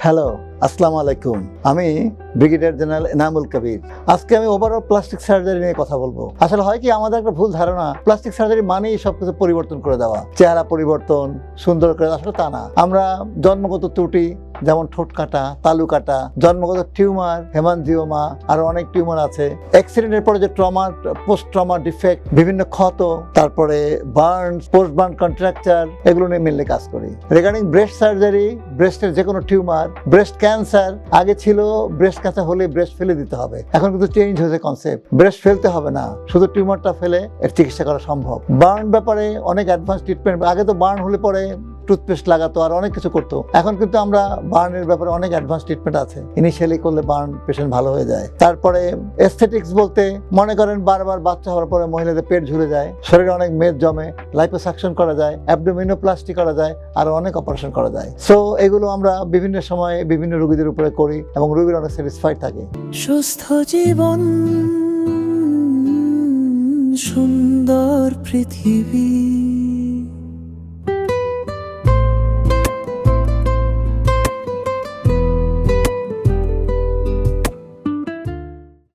Hello, আসসালামু আলাইকুম। আমি ব্রিগেডিয়ার জেনারেল এনামুল কবির। আজকে আমি ওভারঅল প্লাস্টিক সার্জারি নিয়ে কথা বলবো। আসলে হয় কি, আমাদের একটা ভুল ধারণা প্লাস্টিক সার্জারি মানেই সবকিছু পরিবর্তন করে দেওয়া, চেহারা পরিবর্তন, সুন্দর করে। আসলে তা না। আমরা জন্মগত ত্রুটি, যেমন ঠোঁট কাটা, তালু কাটা, জন্মগত টিউমার, হেমানজিওমা, আরো অনেক টিউমার আছে, অ্যাক্সিডেন্টের পরে যে ট্রমা, পোস্ট ট্রমা ডিফেক্ট, বিভিন্ন ক্ষত, তারপরে বার্ন, পোস্ট বার্ন কন্ট্রাকচার, এগুলো নিয়ে মেনলি কাজ করি। রিগার্ডিং ব্রেস্ট সার্জারি, ব্রেস্টের যে কোনো টিউমার, ব্রেস্ট ক্যান্সার, আগে ছিল ব্রেস্ট ক্যান্সার হলে ব্রেস্ট ফেলে দিতে হবে, এখন কিন্তু চেঞ্জ হয়েছে কনসেপ্ট। ব্রেস্ট ফেলতে হবে না, শুধু টিউমারটা ফেলে এর চিকিৎসা করা সম্ভব। বার্ন ব্যাপারে অনেক অ্যাডভান্স ট্রিটমেন্ট। আগে তো বার্ন হলে পরে টুথপেস্ট লাগাতো আর অনেক কিছু করতো, এখন কিন্তু আমরা বার্নের ব্যাপারে অনেক অ্যাডভান্স ট্রিটমেন্ট আছে। ইনিশিয়ালি করলে বার্ন পেশেন্ট ভালো হয়ে যায়। তারপরে এস্থেটিক্স বলতে মনে করেন বারবার বাচ্চা হওয়ার পরে মহিলাদের পেট ঝুলে যায়, শরীরে অনেক মেদ জমে, লাইপোসাকশন করা যায়, অ্যাবডোমিনোপ্লাস্টি করা যায়, আর অনেক অপারেশন করা যায়। সো এগুলো আমরা বিভিন্ন সময়ে বিভিন্ন রোগীদের উপরে করি এবং রোগীর অনেক স্যাটিসফাইড থাকে। সুস্থ জীবন, সুন্দর পৃথিবী।